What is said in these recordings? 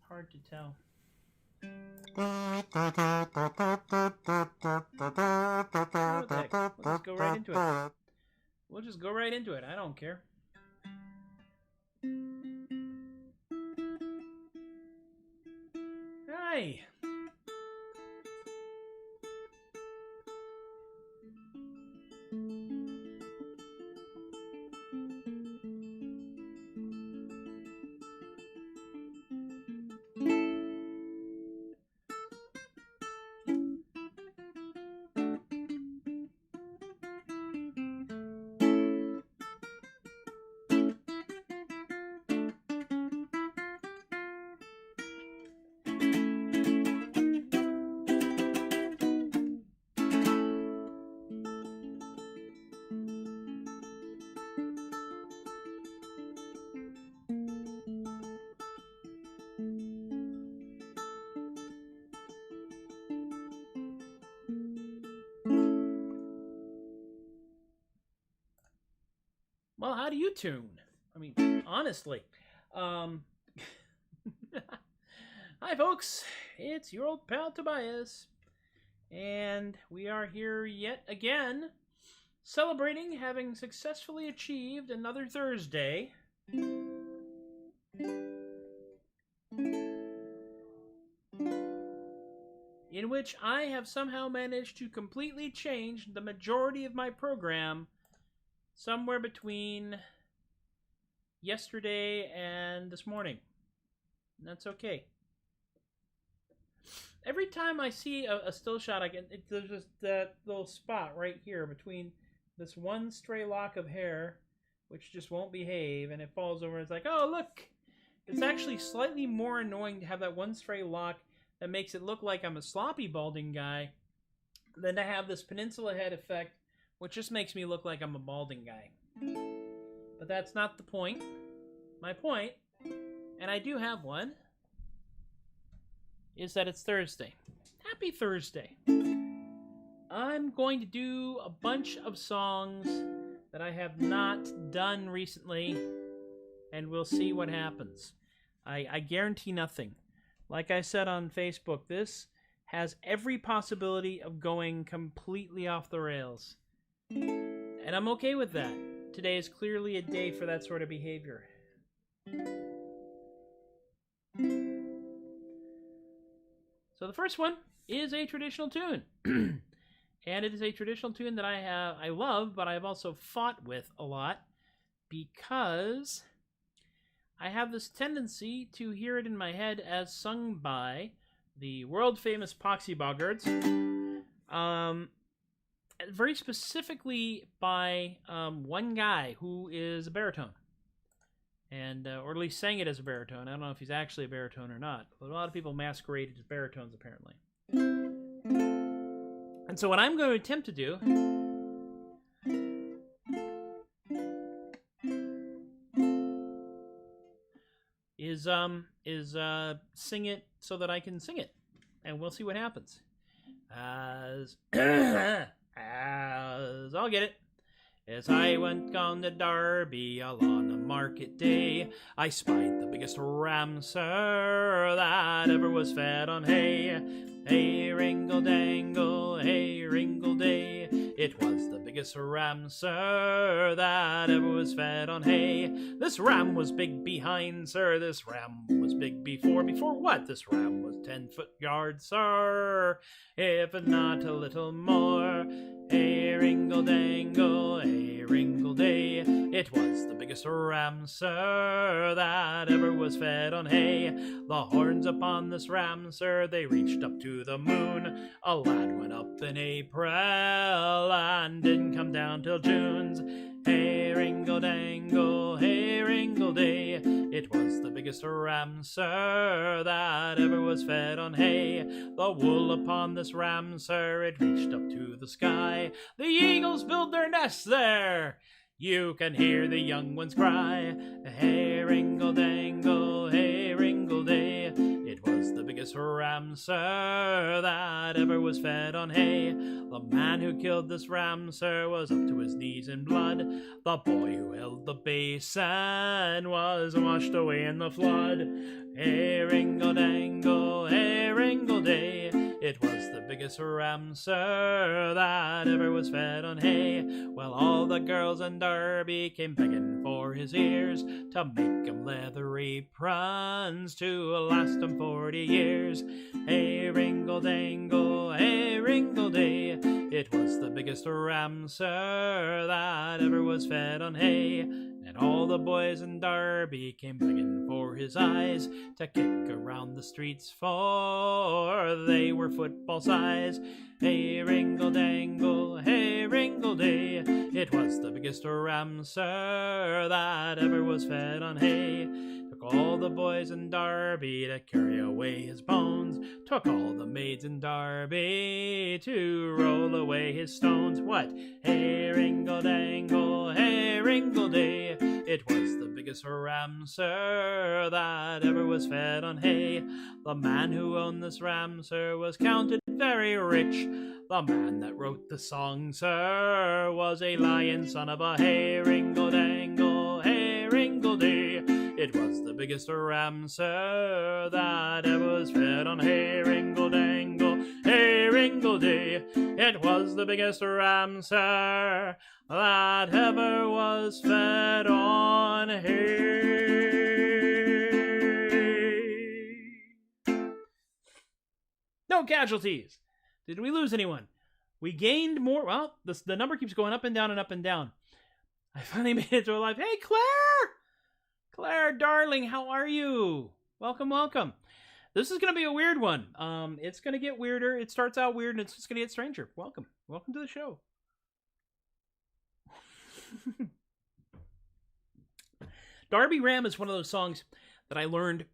Hard to tell. We'll just go right into it. I don't care. Hi. Well, how do you tune? I mean, honestly. Hi, folks. It's your old pal Tobias. And we are here yet again, celebrating having successfully achieved another Thursday. In which I have somehow managed to completely change the majority of my program somewhere between yesterday and this morning. And that's okay. Every time I see a still shot, there's just that little spot right here between this one stray lock of hair, which just won't behave, and it falls over. It's like, oh, look! It's actually slightly more annoying to have that one stray lock that makes it look like I'm a sloppy balding guy than to have this peninsula head effect, which just makes me look like I'm a balding guy. But that's not the point. My point, and I do have one, is that it's Thursday. Happy Thursday. I'm going to do a bunch of songs that I have not done recently, and we'll see what happens. I guarantee nothing. Like I said on Facebook, this has every possibility of going completely off the rails. And I'm okay with that. Today is clearly a day for that sort of behavior. So the first one is a traditional tune. And it is a traditional tune that I love, but I've also fought with a lot because I have this tendency to hear it in my head as sung by the world-famous Poxy Boggards. Very specifically by one guy who is a baritone. And, or at least sang it as a baritone. I don't know if he's actually a baritone or not, but a lot of people masquerade as baritones, apparently. And so what I'm going to attempt to do is sing it so that I can sing it. And we'll see what happens. As I'll get it. As I went down to Derby on a market day, I spied the biggest ram, sir, that ever was fed on hay. Hey, ringle-dangle, hey, ringle-day. It was the biggest ram, sir, that ever was fed on hay. This ram was big behind, sir, this ram was big before. Before what? This ram was 10 foot yards, sir, if not a little more. A ringle-dangle, a ringle-day, it was the biggest ram, sir, that ever was fed on hay. The horns upon this ram, sir, they reached up to the moon. A lad went up in April and didn't come down till June's. Hey, ringle-dangle, hey, ringle-day, it was the biggest ram, sir, that ever was fed on hay. The wool upon this ram, sir, it reached up to the sky. The eagles build their nests there. You can hear the young ones cry. Hey, ringle-dangle, hey, ringle-day, it was the biggest ram, sir, that ever was fed on hay. The man who killed this ram, sir, was up to his knees in blood. The boy who held the basin was washed away in the flood. Hey, ringle-dangle, hey, ringle-day, it was the biggest ram, sir, that ever was fed on hay. Well, all the girls in Derby came begging for his ears to make 'em leather aprons to last 'em 40 years. Hey, ringle-dangle, hey, ringle-day, it was the biggest ram, sir, that ever was fed on hay. And all the boys in Derby came begging for his eyes to kick around the streets, for they were football size. Hey, ringle-dangle, hey, ringle-day, it was the biggest ram, sir, that ever was fed on hay. Took all the boys in Derby to carry away his bones. Took all the maids in Derby to roll away his stones. What? Hey, ringle-dangle, hey, ringle-day, it was the biggest ram, sir, that ever was fed on hay. The man who owned this ram, sir, was counted very rich. The man that wrote the song, sir, was a lion son of a hey, ringle-dangle, hey, ringle-day, it was the biggest ram, sir, that ever was fed on hay. Ringle-dangle, hey, ringle-day, it was the biggest ram, sir, that ever was fed on hay. No casualties. Did we lose anyone? We gained more. Well, the number keeps going up and down and up and down. I finally made it to a live. Hey, Claire! Claire, darling, how are you? Welcome, welcome. This is going to be a weird one. It's going to get weirder. It starts out weird and it's just going to get stranger. Welcome. Welcome to the show. Darby Ram is one of those songs that I learned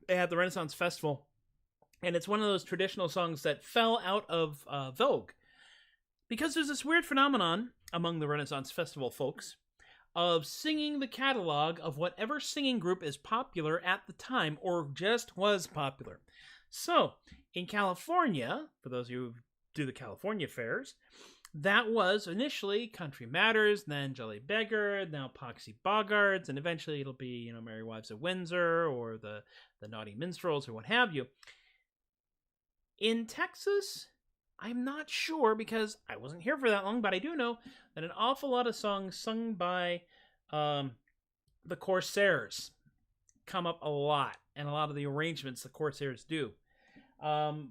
at the Renaissance Festival. And it's one of those traditional songs that fell out of vogue. Because there's this weird phenomenon among the Renaissance Festival folks of singing the catalog of whatever singing group is popular at the time or just was popular. So, in California, for those of you who do the California fairs, that was initially Country Matters, then Jelly Beggar, now Poxy Boggards, and eventually it'll be, Merry Wives of Windsor or the Naughty Minstrels or what have you. In Texas, I'm not sure because I wasn't here for that long, but I do know that an awful lot of songs sung by the Corsairs come up a lot, and a lot of the arrangements the Corsairs do.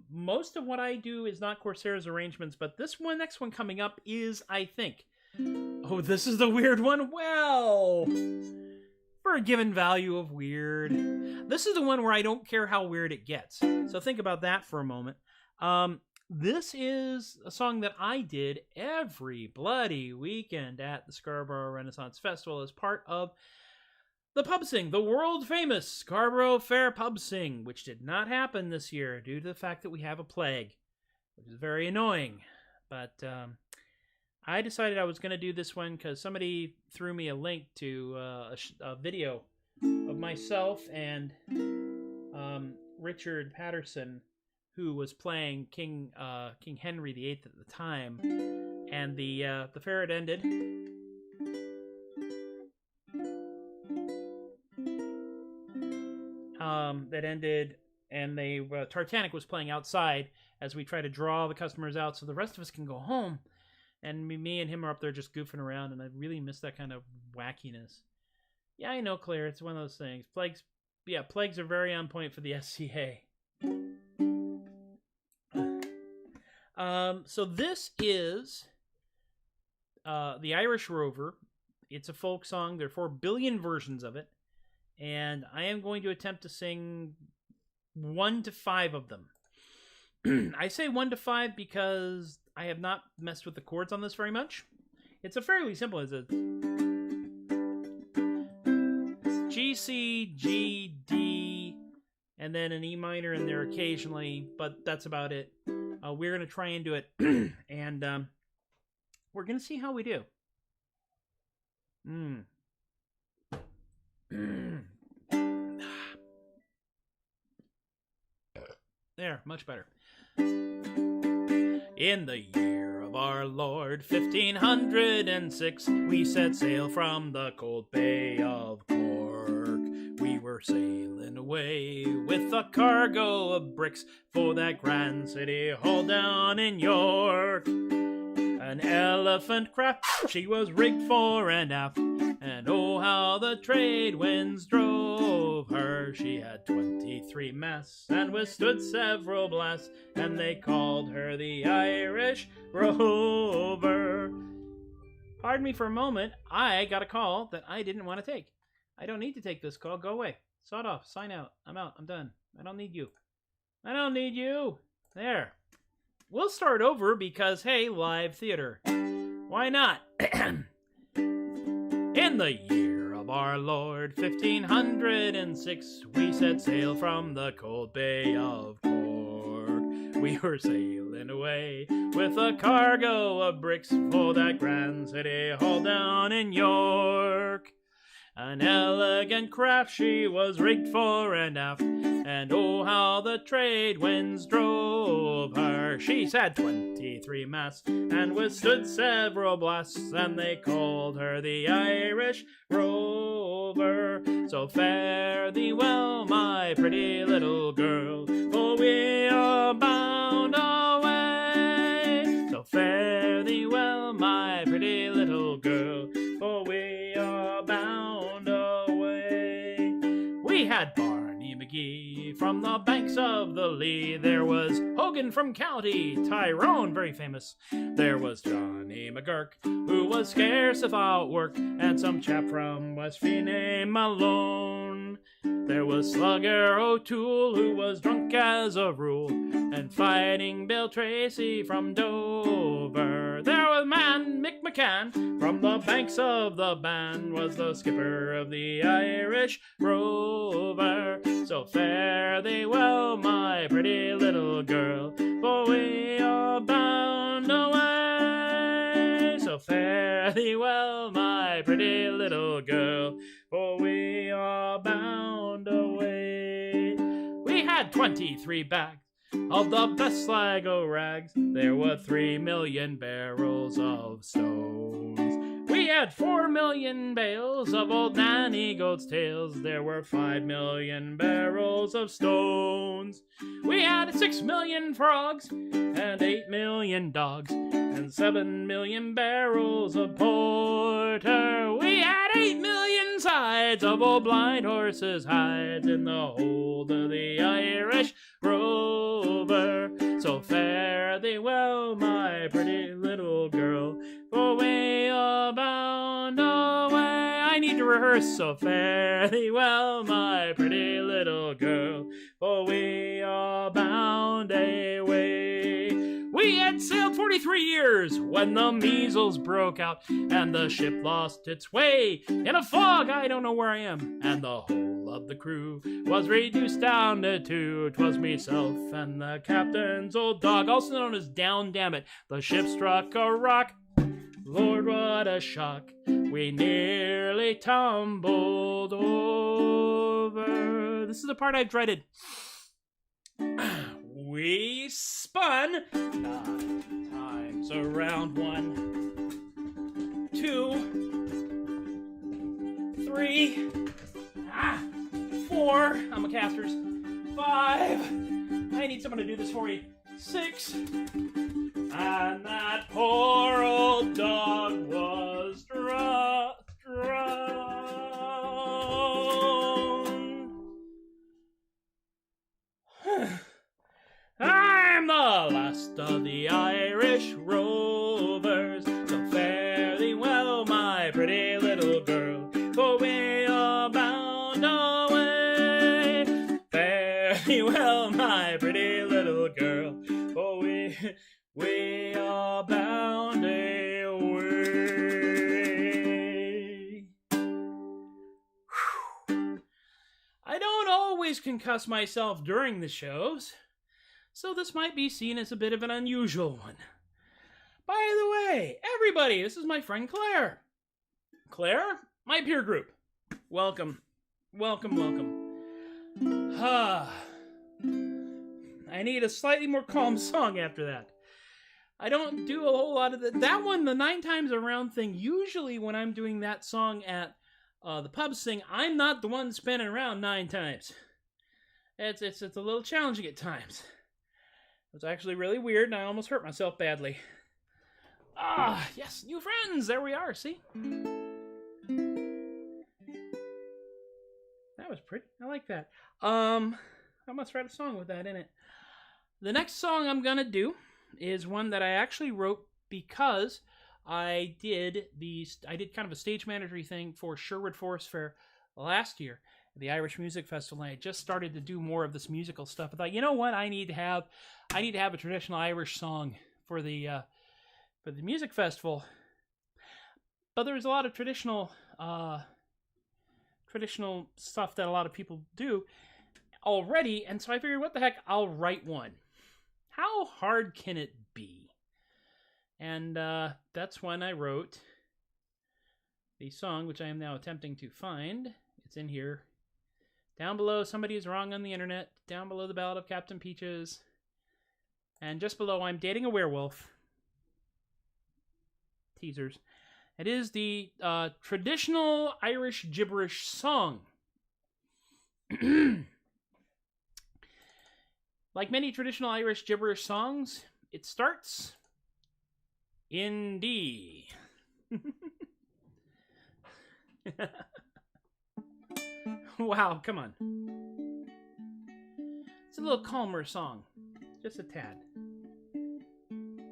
Most of what I do is not Corsairs arrangements, but this next one coming up is, I think. Oh, this is the weird one? Well, for a given value of weird, this is the one where I don't care how weird it gets. So think about that for a moment. This is a song that I did every bloody weekend at the Scarborough Renaissance Festival as part of the Pub Sing, the world-famous Scarborough Fair Pub Sing, which did not happen this year due to the fact that we have a plague, which is very annoying. But I decided I was going to do this one because somebody threw me a link to a video of myself and Richard Patterson, who was playing King Henry VIII at the time, and the fair had ended. That ended, and Titanic was playing outside as we try to draw the customers out so the rest of us can go home. And me and him are up there just goofing around, and I really miss that kind of wackiness. Yeah, I know, Claire, it's one of those things. Plagues yeah, plagues are very on point for the SCA. So this is the Irish Rover. It's a folk song. There are 4 billion versions of it. And I am going to attempt to sing 1 to 5 of them. I say 1 to 5 because I have not messed with the chords on this very much. It's a fairly simple. It's a G, C, G, D, and then an E minor in there occasionally, but that's about it. We're going to try and do it, and we're going to see how we do. There, much better. In the year of our Lord 1506, we set sail from the cold Bay of Cork. We were sailing away with a cargo of bricks for that grand city hall down in York. An elephant craft, she was rigged fore and aft, and oh how the trade winds drove her. She had 23 masts and withstood several blasts, and they called her the Irish Rover. Pardon me for a moment, I got a call that I didn't want to take. I don't need to take this call, go away. Sod off, sign out, I'm out, I'm done. I don't need you. I don't need you. There. We'll start over because, hey, live theater. Why not? In the year of our Lord 1506, we set sail from the cold Bay of Cork. We were sailing away with a cargo of bricks for that grand city hall down in York. An elegant craft she was rigged fore and aft, and oh how the trade winds drove her. She's had 23 masts and withstood several blasts, and they called her the Irish Rover. So fare thee well, my pretty little girl, for we are bound away. So fare thee well, my pretty little girl, for we are bound away. We had Barney McGee from the banks of the Lee. There was Hogan from County Tyrone, very famous. There was Johnny McGurk, who was scarce without work, and some chap from West Fee named Malone. There was Slugger O'Toole, who was drunk as a rule, and Fighting Bill Tracy from Dover. There was man Mick McCann from the banks of the Bann, was the skipper of the Irish Rover. So fare thee well, my pretty little girl, for we are bound away. So fare thee well, my pretty little girl, for we are bound away. We had 23 bags of the best Sligo rags. There were 3 million barrels of stones. We had 4 million bales of old nanny goat's tails. There were 5 million barrels of stones. We had 6 million frogs and 8 million dogs, and 7 million barrels of porter. We had 8 million sides of old blind horses' hides in the hold of the Irish Rover. So fare thee well, my pretty little girl, for we are bound away. I need to rehearse. So fare thee well, my pretty little girl, for we are bound away. We had sailed 43 years when the measles broke out, and the ship lost its way in a fog. I don't know where I am, and the whole of the crew was reduced down to 2. 'Twas myself and the captain's old dog, also known as Down Dammit. The ship struck a rock. Lord, what a shock. We nearly tumbled over. This is the part I dreaded. We spun 9 times around. 1, 2, 3, 4. I'm a casters. 5. I need someone to do this for you. 6. And that poor old dog was drowned. Rovers. So fare thee well, my pretty little girl, for we are bound away. Fare thee well, my pretty little girl, for we are bound away. I don't always concuss myself during the shows, so this might be seen as a bit of an unusual one. By the way, everybody, this is my friend Claire. Claire, my peer group. Welcome. Welcome, welcome. I need a slightly more calm song after that. I don't do a whole lot of that one, the 9 times around thing. Usually when I'm doing that song at the pub sing, I'm not the one spinning around 9 times. It's a little challenging at times. It was actually really weird, and I almost hurt myself badly. Yes, new friends. There we are. See? That was pretty. I like that. I must write a song with that in it. The next song I'm gonna do is one that I actually wrote because I did kind of a stage managery thing for Sherwood Forest Fair last year, the Irish Music Festival, and I just started to do more of this musical stuff. I thought, you know what, I need to have a traditional Irish song for the music festival. But there's a lot of traditional stuff that a lot of people do already, and so I figured, what the heck, I'll write one. How hard can it be? And that's when I wrote the song, which I am now attempting to find. It's in here. Down below, Somebody Is Wrong on the Internet. Down below, The Ballad of Captain Peaches. And just below, I'm Dating a Werewolf. Teasers. It is the traditional Irish gibberish song. Like many traditional Irish gibberish songs, it starts in D. Wow, come on. It's a little calmer song. Just a tad.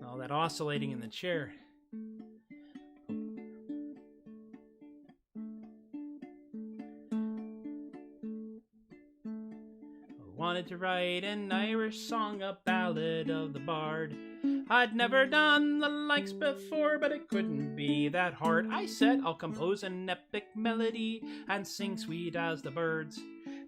All that oscillating in the chair. Wanted to write an Irish song, a ballad of the bard. I'd never done the likes before, but it couldn't be that hard. I said I'll compose an epic melody and sing sweet as the birds.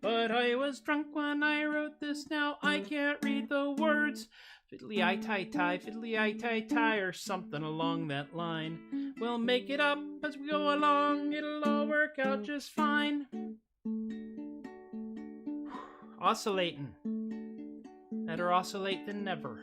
But I was drunk when I wrote this, now I can't read the words. Fiddly-I-tie-tie, fiddly-I-tie-tie, or something along that line. We'll make it up as we go along, it'll all work out just fine. Oscillating. Better oscillate than never.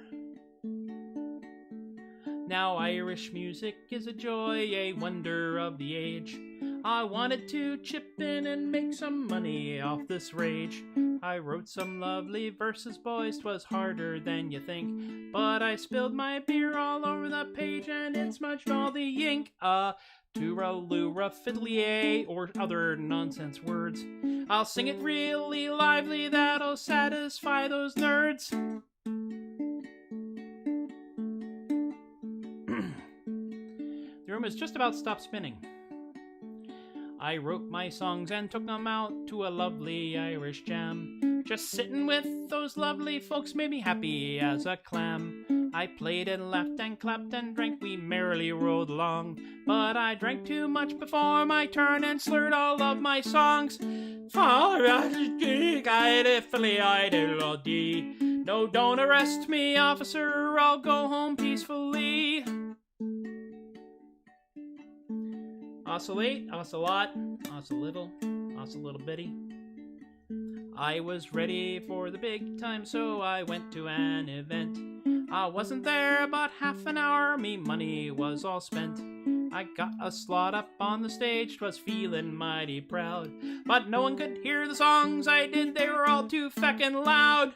Now Irish music is a joy, a wonder of the age. I wanted to chip in and make some money off this rage. I wrote some lovely verses, boys, 'twas harder than you think. But I spilled my beer all over the page and it smudged all the ink. Tooralura fiddly or other nonsense words. I'll sing it really lively, that'll satisfy those nerds. The room has just about stopped spinning. I wrote my songs and took them out to a lovely Irish jam. Just sitting with those lovely folks made me happy as a clam. I played and laughed and clapped and drank, we merrily rode along. But I drank too much before my turn and slurred all of my songs. No, don't arrest me, officer, I'll go home peacefully. Oscillate, oscillate, oscillittle, oscillittle bitty. I was ready for the big time, so I went to an event. I wasn't there about half an hour, me money was all spent. I got a slot up on the stage, 'twas feeling mighty proud. But no one could hear the songs I did, they were all too feckin' loud.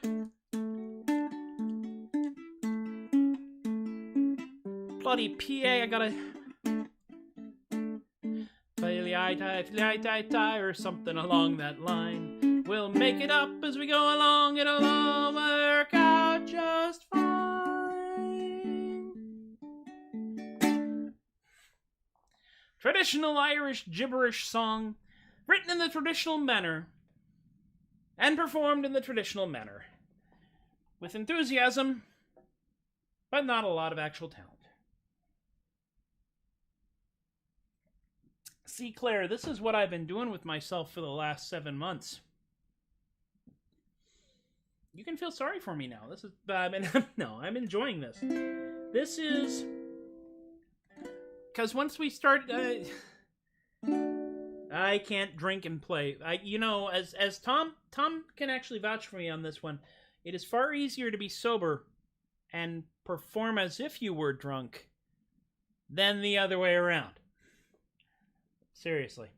Bloody PA, I gotta... Fiddly-I-tie, or something along that line. We'll make it up as we go along, it'll all work out just fine. traditional Irish gibberish song written in the traditional manner and performed in the traditional manner with enthusiasm, but not a lot of actual talent. See, Claire, this is what I've been doing with myself for the last 7 months. You can feel sorry for me now. This is, no, I'm enjoying this. This is because once we start, I can't drink and play. As Tom can actually vouch for me on this one. It is far easier to be sober and perform as if you were drunk than the other way around. Seriously.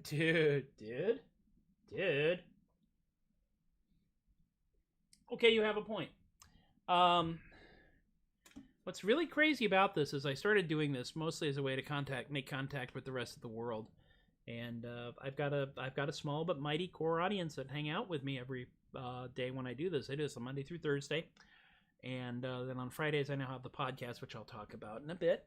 Dude. Okay, you have a point. What's really crazy about this is I started doing this mostly as a way to make contact with the rest of the world. And I've got a small but mighty core audience that hang out with me every day when I do this. I do this on Monday through Thursday. And then on Fridays I now have the podcast, which I'll talk about in a bit.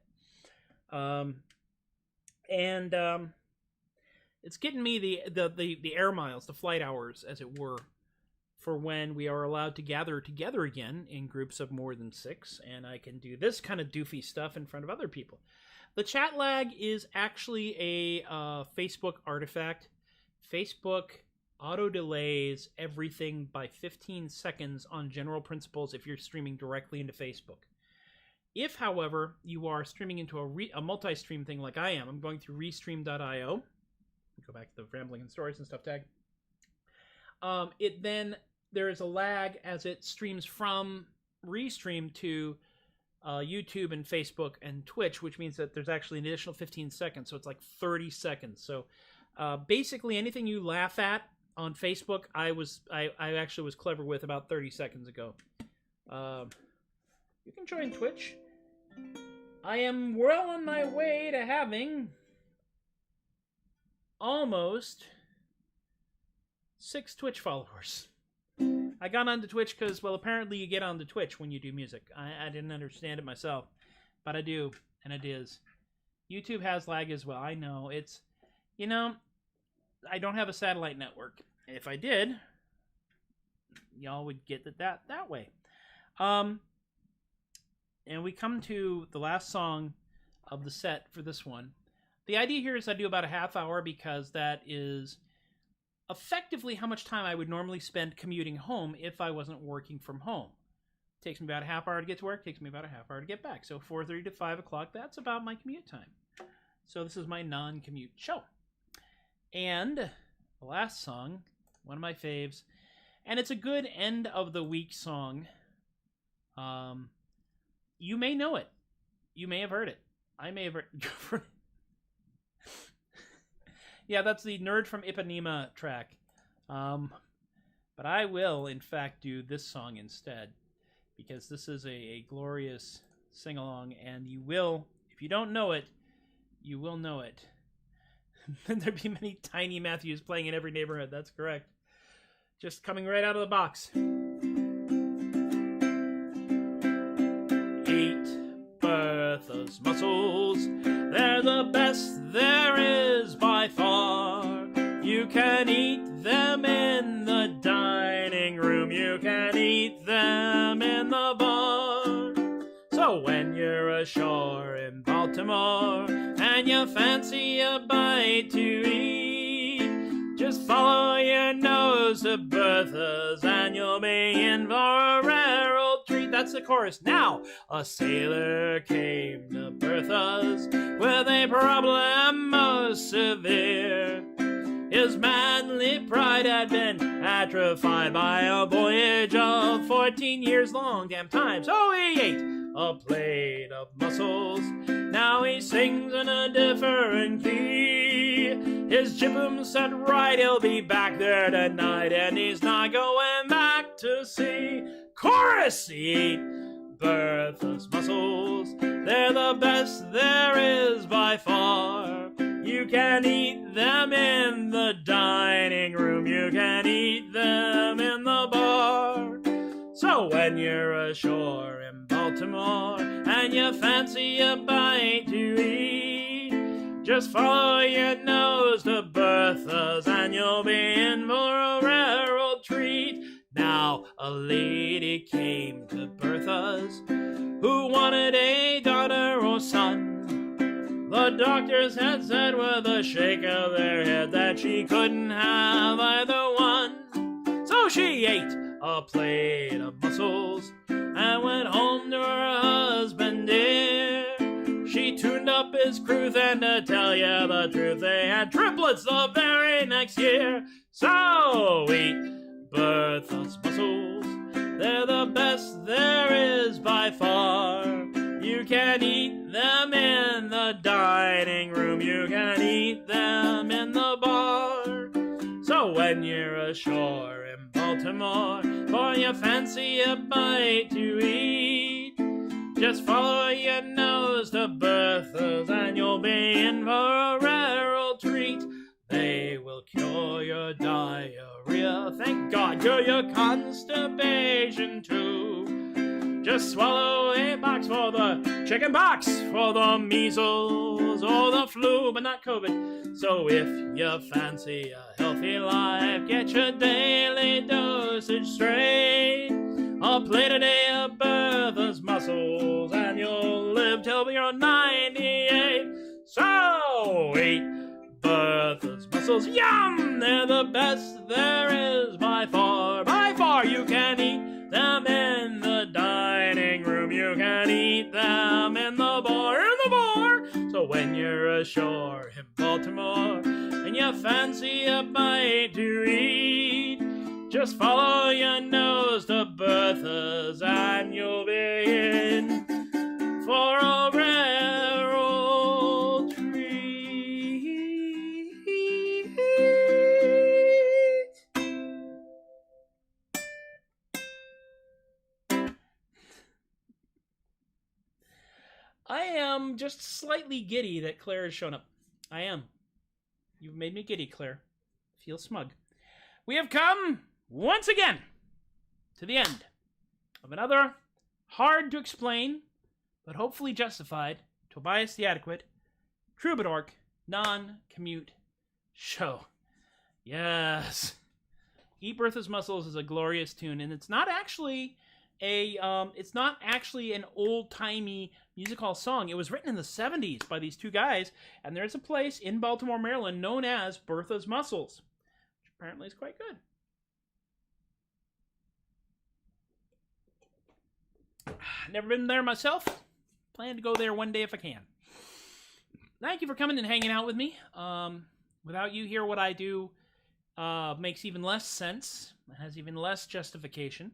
It's getting me the air miles, the flight hours, as it were, for when we are allowed to gather together again in groups of more than 6, and I can do this kind of doofy stuff in front of other people. The chat lag is actually a Facebook artifact. Facebook auto-delays everything by 15 seconds on general principles if you're streaming directly into Facebook. If, however, you are streaming into a multi-stream thing like I am, I'm going through restream.io. Go back to the Rambling and Stories and Stuff tag. There is a lag as it streams from Restream to YouTube and Facebook and Twitch, which means that there's actually an additional 15 seconds, so it's like 30 seconds. So basically anything you laugh at on Facebook, I actually was clever with about 30 seconds ago. You can join Twitch. I am well on my way to having almost 6 Twitch followers. I got onto Twitch because, well, apparently you get onto Twitch when you do music. I didn't understand it myself, but I do, and it is. YouTube has lag as well. I know. It's, I don't have a satellite network. If I did, y'all would get it that way. And we come to the last song of the set for this one. The idea here is I do about a half hour because that is effectively how much time I would normally spend commuting home if I wasn't working from home. It takes me about a half hour to get to work, takes me about a half hour to get back. So 4:30 to 5 o'clock, that's about my commute time. So this is my non-commute show. And the last song, one of my faves, and it's a good end of the week song. You may know it. You may have heard it. I may have heard it. Yeah, that's the Nerd from Ipanema track. But I will, in fact, do this song instead, because this is a glorious sing-along, and you will, if you don't know it, you will know it. There'd be many Tiny Matthews playing in every neighborhood, that's correct. Just coming right out of the box. Eat Berthas Muscles, they're the best there is by far. You can eat them in the dining room, you can eat them in the bar. So when you're ashore in Baltimore and you fancy a bite to eat, just follow your nose to Berthas and you'll be in for a rare old treat. That's the chorus. Now, a sailor came to Berthas with a problem most severe. His manly pride had been atrophied by a voyage of 14 years long. Damn time. So he ate a plate of mussels. Now he sings in a different key. His jibboom set right, he'll be back there tonight, and he's not going back to sea. Chorus! Eat Berthas Muscles, they're the best there is by far. You can eat them in the dining room, you can eat them in the bar. So when you're ashore in Baltimore and you fancy a bite to eat, Just follow your nose to Berthas and you'll be in for a rare old treat. Now a lady came to Berthas who wanted a daughter or son. The doctors had said with a shake of their head that she couldn't have either one. So she ate a plate of mussels and went home to her husband dear. She tuned up his cruth, and to tell you the truth, they had triplets the very next year. So eat Berthas Muscles, they're the best there is by far. You can eat them in the dining room, you can eat them in the bar. So when you're ashore in Baltimore, or you fancy a bite to eat, just follow your nose to Berthas and you'll be in for a rare old treat. They will cure your diarrhea, thank God, cure your constipation too. Just swallow a box for the chicken pox, for the measles or the flu, but not COVID. So if you fancy a healthy life, get your daily dosage straight. A plate a day of Berthas Muscles and you'll live till you're 98. So eat Berthas Muscles, yum! They're the best there is by far. By far, you can eat them in the dining room, you can eat them in the bar, So when you're ashore in Baltimore and you fancy a bite to eat, just follow your nose to Berthas and you'll be in for a rare old treat. I am just slightly giddy that Claire has shown up. I am. You've made me giddy, Claire. Feel smug. We have come once again to the end of another hard to explain, but hopefully justified, Tobias the Adequate, Troubadork, Non-Commute Show. Yes. Eat Berthas Muscles is a glorious tune, and it's not actually an old-timey music hall song. It was written in the 70s by these two guys, and there's a place in Baltimore, Maryland known as Berthas Muscles, which apparently is quite good. Never been there myself. Plan to go there one day if I can. Thank you for coming and hanging out with me. Without you here, what I do makes even less sense. It has even less justification.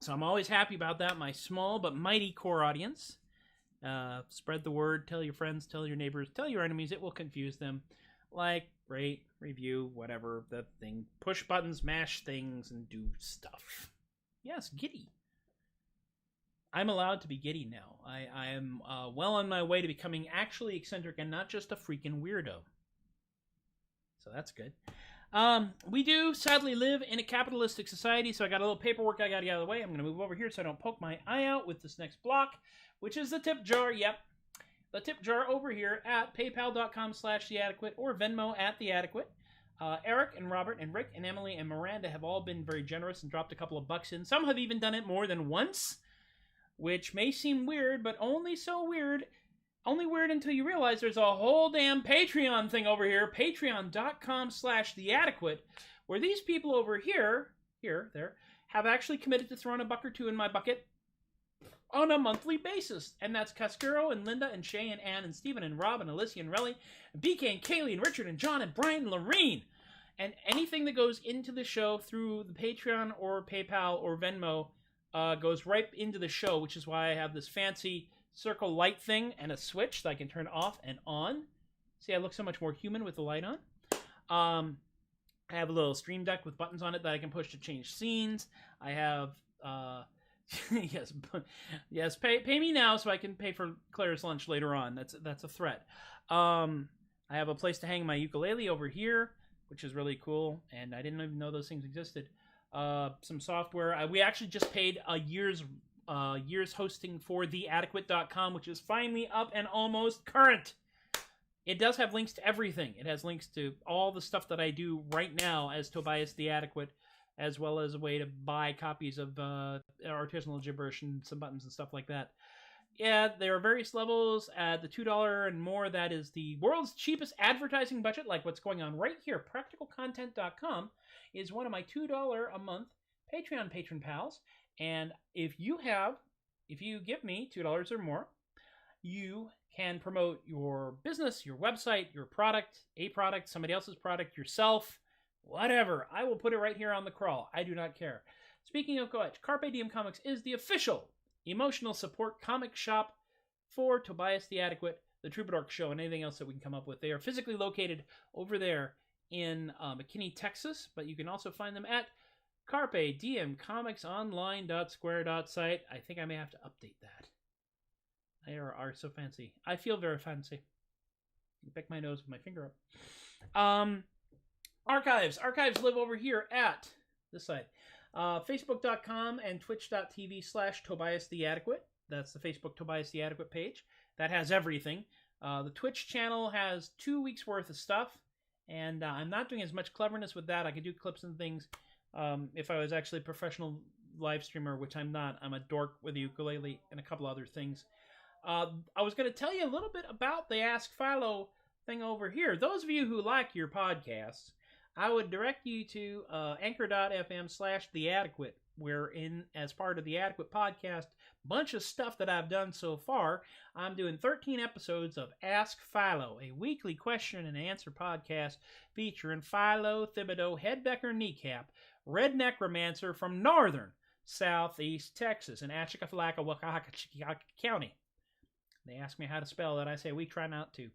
So I'm always happy about that. My small but mighty core audience. Spread the word. Tell your friends. Tell your neighbors. Tell your enemies. It will confuse them. Like, rate, review, whatever the thing. Push buttons, mash things, and do stuff. Yes, giddy. I'm allowed to be giddy now. I am well on my way to becoming actually eccentric and not just a freaking weirdo. So that's good. We do sadly live in a capitalistic society, so I got a little paperwork I got to get out of the way. I'm going to move over here so I don't poke my eye out with this next block, which is the tip jar. Yep. The tip jar over here at paypal.com/theadequate or Venmo at theadequate. Eric and Robert and Rick and Emily and Miranda have all been very generous and dropped a couple of bucks in. Some have even done it more than once, which may seem weird, but only so weird. Only weird until you realize there's a whole damn Patreon thing over here, patreon.com/theadequate, where these people over here, there, have actually committed to throwing a buck or two in my bucket on a monthly basis. And that's Cascuro and Linda and Shay and Ann and Stephen and Rob and Alicia and Relly and BK and Kaylee and Richard and John and Brian and Lorene. And anything that goes into the show through the Patreon or PayPal or Venmo goes right into the show, which is why I have this fancy circle light thing and a switch that I can turn off and on. See, I look so much more human with the light on. I have a little stream deck with buttons on it that I can push to change scenes. I have, yes, pay me now so I can pay for Claire's lunch later on. That's a threat. I have a place to hang my ukulele over here, which is really cool, and I didn't even know those things existed. Some software. We actually just paid a year's hosting for theadequate.com, which is finally up and almost current. It does have links to everything. It has links to all the stuff that I do right now as Tobias the Adequate, as well as a way to buy copies of artisanal gibberish and some buttons and stuff like that. Yeah, there are various levels. At the $2 and more, that is the world's cheapest advertising budget, like what's going on right here. PracticalContent.com is one of my $2 a month Patreon patron pals. And if you give me $2 or more, you can promote your business, your website, your product, a product, somebody else's product, yourself, whatever. I will put it right here on the crawl. I do not care. Speaking of which, Carpe Diem Comics is the official emotional support comic shop for Tobias the Adequate, the Troubadork Show, and anything else that we can come up with. They are physically located over there in McKinney, Texas, but you can also find them at Carpe Diem Comics Online.square.site. I think I may have to update that. They are so fancy. I feel very fancy. I pick my nose with my finger up. Archives. Archives live over here at this site. Facebook.com and Twitch.tv/Tobias the Adequate. That's the Facebook Tobias the Adequate page. That has everything. The Twitch channel has 2 weeks worth of stuff, and I'm not doing as much cleverness with that. I could do clips and things if I was actually a professional live streamer, which I'm not. I'm a dork with a ukulele and a couple other things. I was going to tell you a little bit about the Ask Philo thing over here. Those of you who like your podcasts, I would direct you to anchor.fm/theadequate, where as part of the Adequate podcast, bunch of stuff that I've done so far, I'm doing 13 episodes of Ask Philo, a weekly question and answer podcast featuring Philo Thibodeau Headbecker Kneecap, Red Necromancer from northern southeast Texas in Atchafalaya County. They ask me how to spell that. I say we try not to.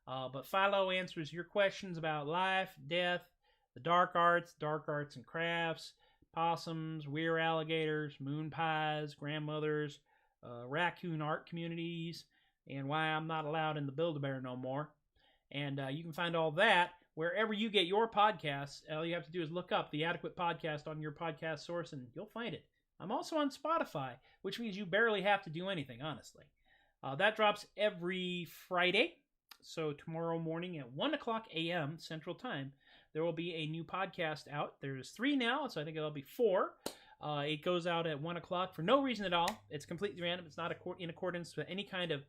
But Philo answers your questions about life, death, the dark arts and crafts, possums, weir alligators, moon pies, grandmothers, raccoon art communities, and why I'm not allowed in the Build-A-Bear no more. And you can find all that wherever you get your podcasts. All you have to do is look up the Adequate Podcast on your podcast source, and you'll find it. I'm also on Spotify, which means you barely have to do anything, honestly. That drops every Friday. So tomorrow morning at 1 o'clock a.m. Central Time, there will be a new podcast out. There's 3 now, so I think it'll be 4. It goes out at 1 o'clock for no reason at all. It's completely random. It's not in accordance with any kind of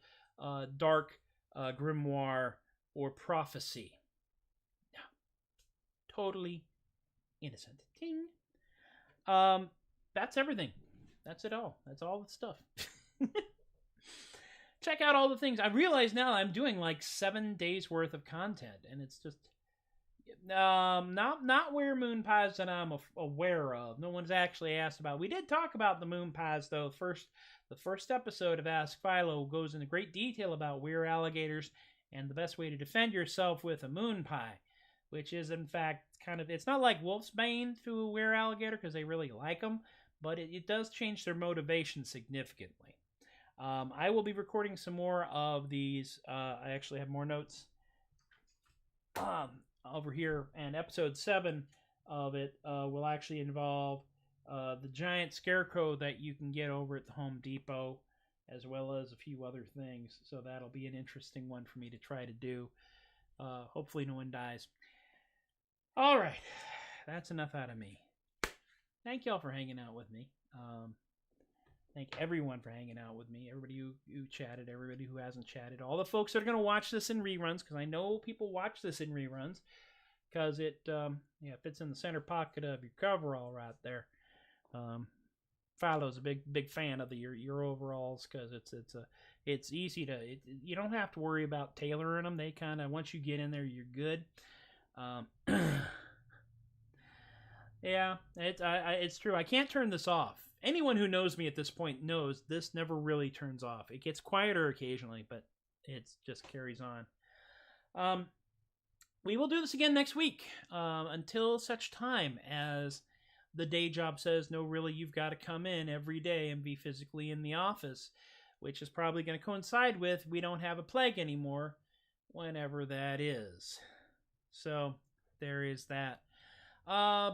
dark grimoire or prophecy. No. Totally innocent. Ting. That's everything. That's it all. That's all the stuff. Check out all the things. I realize now I'm doing like 7 days worth of content, and it's just not where moon pies that I'm aware of. No one's actually asked about. We did talk about the moon pies though. The first episode of Ask Philo goes into great detail about weir alligators and the best way to defend yourself with a moon pie, which is in fact it's not like wolfsbane to a weir alligator because they really like them, but it does change their motivation significantly. I will be recording some more of these. I actually have more notes over here, and episode 7 of it will actually involve the giant scarecrow that you can get over at the Home Depot, as well as a few other things. So that'll be an interesting one for me to try to do. Hopefully no one dies. All right, that's enough out of me. Thank y'all for hanging out with me. Thank everyone for hanging out with me. Everybody who chatted, everybody who hasn't chatted, all the folks that are going to watch this in reruns, because I know people watch this in reruns, because it fits in the center pocket of your coverall right there. Philo's a big fan of your overalls, because it's easy to you don't have to worry about tailoring them. They kind of, once you get in there, you're good. Yeah, it's true. I can't turn this off. Anyone who knows me at this point knows this never really turns off. It gets quieter occasionally, but it just carries on. We will do this again next week, until such time as the day job says, no, really, you've got to come in every day and be physically in the office, which is probably going to coincide with we don't have a plague anymore, whenever that is. So there is that. I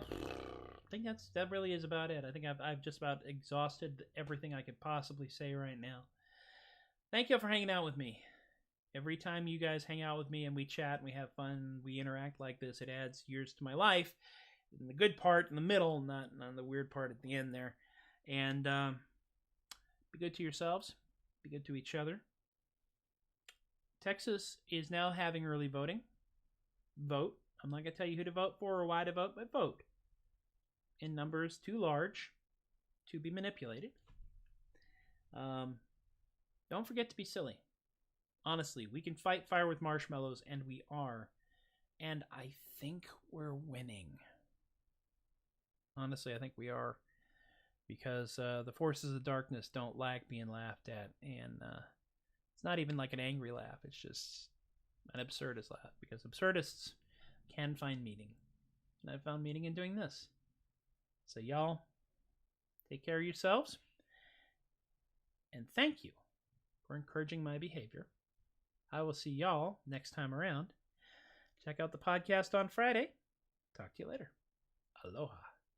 think that really is about it. I think I've just about exhausted everything I could possibly say right now. Thank you all for hanging out with me. Every time you guys hang out with me and we chat and we have fun, we interact like this, it adds years to my life. In the good part in the middle, not the weird part at the end there. And be good to yourselves. Be good to each other. Texas is now having early voting. Vote. I'm not going to tell you who to vote for or why to vote, but vote. In numbers too large to be manipulated. Don't forget to be silly. Honestly, we can fight fire with marshmallows, and we are. And I think we're winning. Honestly, I think we are. Because the forces of darkness don't like being laughed at. And it's not even like an angry laugh. It's just an absurdist laugh. Because absurdists can find meaning. And I've found meaning in doing this. So y'all, take care of yourselves. And thank you for encouraging my behavior. I will see y'all next time around. Check out the podcast on Friday. Talk to you later. Aloha.